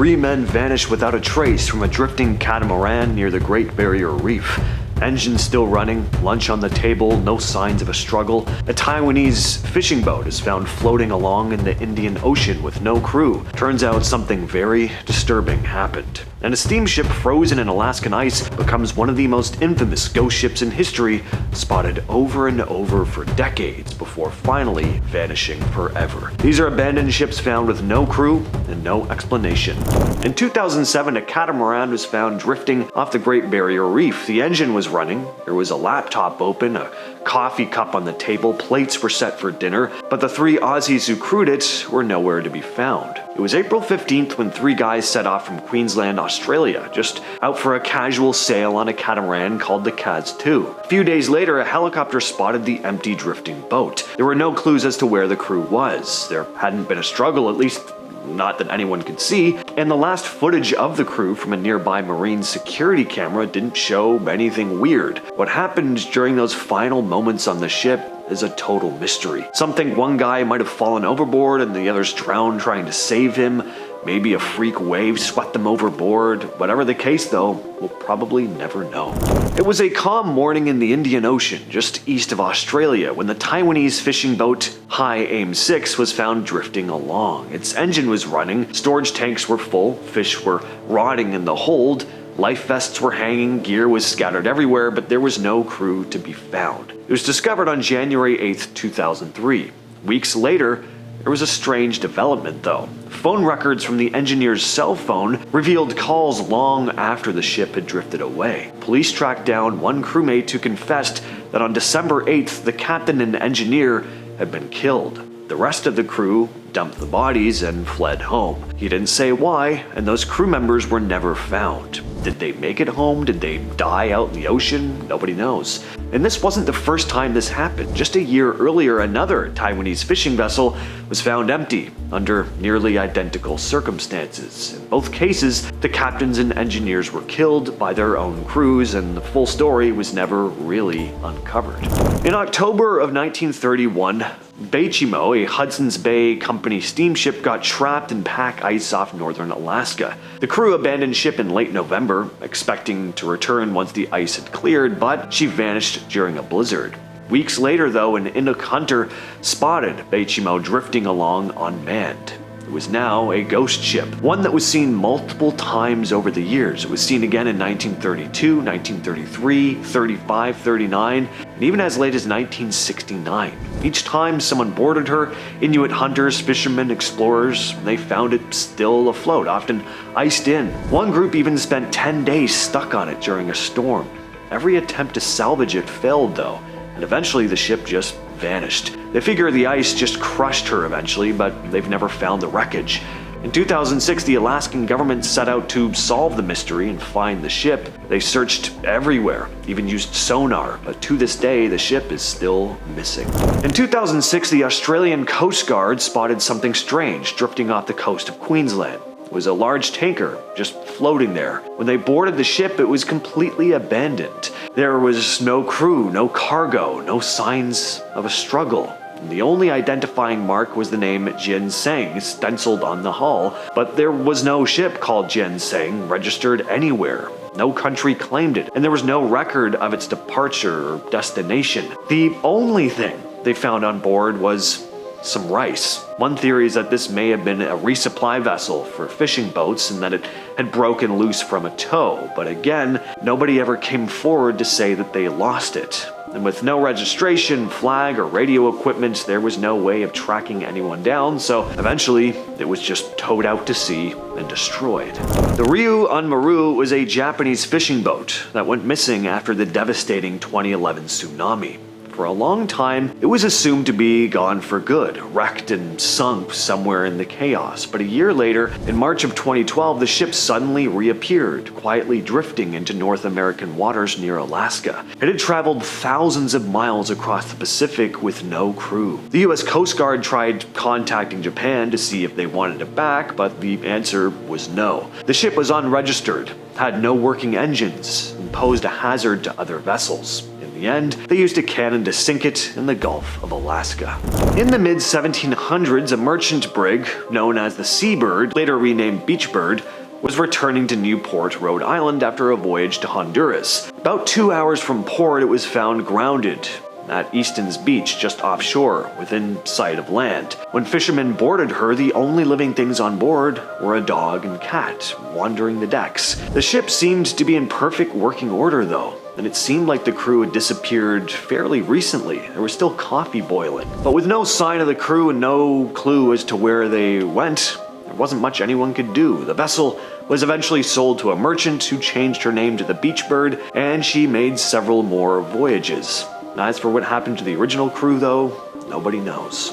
3 men vanished without a trace from a drifting catamaran near the Great Barrier Reef. Engine still running, lunch on the table, no signs of a struggle. A Taiwanese fishing boat is found floating along in the Indian Ocean with no crew. Turns out something very disturbing happened. And a steamship frozen in Alaskan ice becomes one of the most infamous ghost ships in history, spotted over and over for decades before finally vanishing forever. These are abandoned ships found with no crew and no explanation. In 2007, a catamaran was found drifting off the Great Barrier Reef. The engine was running, there was a laptop open, a coffee cup on the table, plates were set for dinner, but the 3 Aussies who crewed it were nowhere to be found. It was April 15th when 3 guys set off from Queensland, Australia, just out for a casual sail on a catamaran called the Caz 2. A few days later, a helicopter spotted the empty drifting boat. There were no clues as to where the crew was. There hadn't been a struggle, at least not that anyone could see, and the last footage of the crew from a nearby marine security camera didn't show anything weird. What happened during those final moments on the ship is a total mystery. Some think one guy might have fallen overboard and the others drowned trying to save him. Maybe a freak wave swept them overboard. Whatever the case though, we'll probably never know. It was a calm morning in the Indian Ocean, just east of Australia, when the Taiwanese fishing boat High Aim 6 was found drifting along. Its engine was running, storage tanks were full, fish were rotting in the hold, life vests were hanging, gear was scattered everywhere, but there was no crew to be found. It was discovered on January 8th, 2003. Weeks later, there was a strange development though. Phone records from the engineer's cell phone revealed calls long after the ship had drifted away. Police tracked down one crewmate who confessed that on December 8th, the captain and engineer had been killed. The rest of the crew dumped the bodies and fled home. He didn't say why, and those crew members were never found. Did they make it home? Did they die out in the ocean? Nobody knows. And this wasn't the first time this happened. Just a year earlier, another Taiwanese fishing vessel was found empty under nearly identical circumstances. In both cases, the captains and engineers were killed by their own crews, and the full story was never really uncovered. In October of 1931, Baychimo, a Hudson's Bay Company steamship, got trapped in pack ice off northern Alaska. The crew abandoned ship in late November, expecting to return once the ice had cleared, but she vanished during a blizzard. Weeks later, though, an Inuk hunter spotted Baychimo drifting along unmanned. It was now a ghost ship, one that was seen multiple times over the years. It was seen again in 1932, 1933, 35, 39, and even as late as 1969. Each time someone boarded her, Inuit hunters, fishermen, explorers, they found it still afloat, often iced in. One group even spent 10 days stuck on it during a storm. Every attempt to salvage it failed though, and eventually the ship just vanished. They figure the ice just crushed her eventually, but they've never found the wreckage. In 2006, the Alaskan government set out to solve the mystery and find the ship. They searched everywhere, even used sonar, but to this day, the ship is still missing. In 2006, the Australian Coast Guard spotted something strange drifting off the coast of Queensland. It was a large tanker just floating there. When they boarded the ship, it was completely abandoned. There was no crew, no cargo, no signs of a struggle. The only identifying mark was the name Ginseng stenciled on the hull, but there was no ship called Ginseng registered anywhere. No country claimed it, and there was no record of its departure or destination. The only thing they found on board was some rice. One theory is that this may have been a resupply vessel for fishing boats and that it had broken loose from a tow, but again, nobody ever came forward to say that they lost it. And with no registration, flag, or radio equipment, there was no way of tracking anyone down, so eventually it was just towed out to sea and destroyed. The Ryu Unmaru was a Japanese fishing boat that went missing after the devastating 2011 tsunami. For a long time, it was assumed to be gone for good, wrecked and sunk somewhere in the chaos. But a year later, in March of 2012, the ship suddenly reappeared, quietly drifting into North American waters near Alaska. It had traveled thousands of miles across the Pacific with no crew. The US Coast Guard tried contacting Japan to see if they wanted it back, but the answer was no. The ship was unregistered, had no working engines, and posed a hazard to other vessels. In the end, they used a cannon to sink it in the Gulf of Alaska. In the mid-1700s, a merchant brig known as the Seabird, later renamed Beachbird, was returning to Newport, Rhode Island after a voyage to Honduras. About 2 hours from port, it was found grounded at Easton's Beach, just offshore, within sight of land. When fishermen boarded her, the only living things on board were a dog and cat wandering the decks. The ship seemed to be in perfect working order though, and it seemed like the crew had disappeared fairly recently. There was still coffee boiling. But with no sign of the crew and no clue as to where they went, there wasn't much anyone could do. The vessel was eventually sold to a merchant who changed her name to the Beachbird, and she made several more voyages. As for what happened to the original crew though, nobody knows.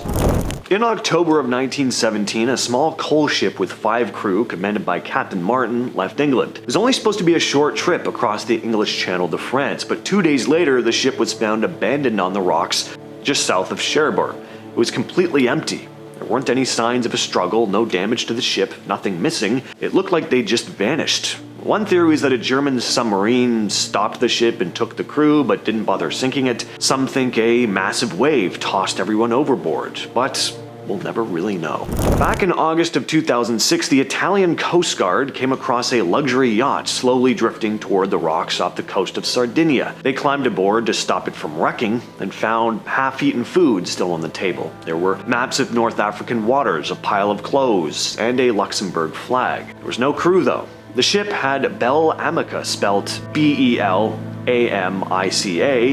In October of 1917, a small coal ship with 5 crew, commanded by Captain Martin, left England. It was only supposed to be a short trip across the English Channel to France, but 2 days later the ship was found abandoned on the rocks just south of Cherbourg. It was completely empty. There weren't any signs of a struggle, no damage to the ship, nothing missing. It looked like they just vanished. One theory is that a German submarine stopped the ship and took the crew, but didn't bother sinking it. Some think a massive wave tossed everyone overboard, but we'll never really know. Back in August of 2006, the Italian Coast Guard came across a luxury yacht slowly drifting toward the rocks off the coast of Sardinia. They climbed aboard to stop it from wrecking and found half-eaten food still on the table. There were maps of North African waters, a pile of clothes, and a Luxembourg flag. There was no crew though. The ship had Bell Amica, spelt B-E-L-A-M-I-C-A,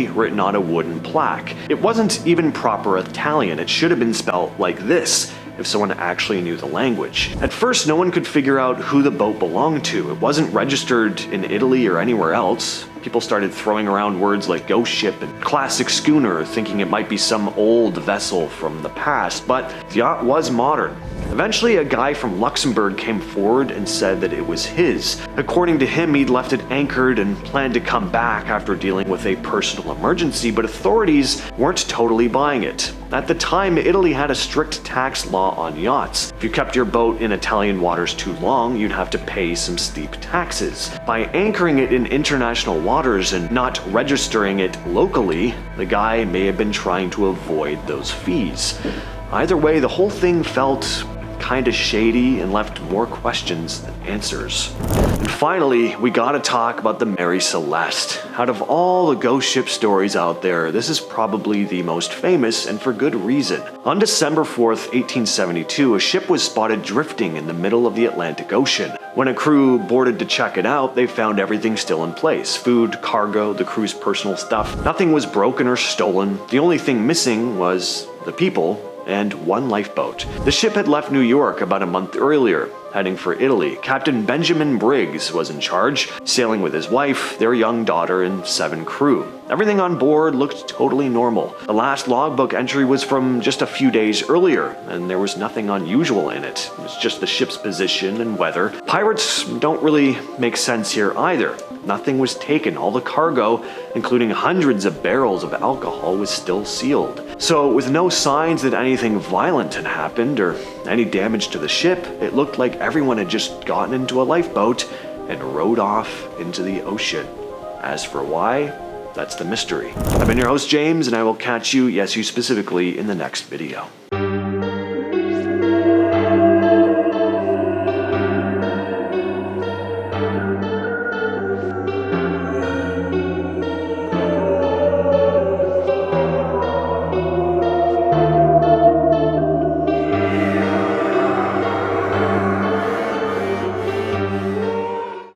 written on a wooden plaque. It wasn't even proper Italian. It should have been spelt like this if someone actually knew the language. At first, no one could figure out who the boat belonged to. It wasn't registered in Italy or anywhere else. People started throwing around words like ghost ship and classic schooner, thinking it might be some old vessel from the past, but the yacht was modern. Eventually, a guy from Luxembourg came forward and said that it was his. According to him, he'd left it anchored and planned to come back after dealing with a personal emergency, but authorities weren't totally buying it. At the time, Italy had a strict tax law on yachts. If you kept your boat in Italian waters too long, you'd have to pay some steep taxes. By anchoring it in international waters and not registering it locally, the guy may have been trying to avoid those fees. Either way, the whole thing felt kinda shady and left more questions than answers. And finally, we gotta talk about the Mary Celeste. Out of all the ghost ship stories out there, this is probably the most famous, and for good reason. On December 4th, 1872, a ship was spotted drifting in the middle of the Atlantic Ocean. When a crew boarded to check it out, they found everything still in place. Food, cargo, the crew's personal stuff. Nothing was broken or stolen. The only thing missing was the people and one lifeboat. The ship had left New York about a month earlier, heading for Italy. Captain Benjamin Briggs was in charge, sailing with his wife, their young daughter, and 7 crew. Everything on board looked totally normal. The last logbook entry was from just a few days earlier, and there was nothing unusual in it. It was just the ship's position and weather. Pirates don't really make sense here either. Nothing was taken. All the cargo, including hundreds of barrels of alcohol, was still sealed. So, with no signs that anything violent had happened or any damage to the ship, it looked like everyone had just gotten into a lifeboat and rowed off into the ocean. As for why, that's the mystery. I've been your host, James, and I will catch you, yes, you specifically, in the next video.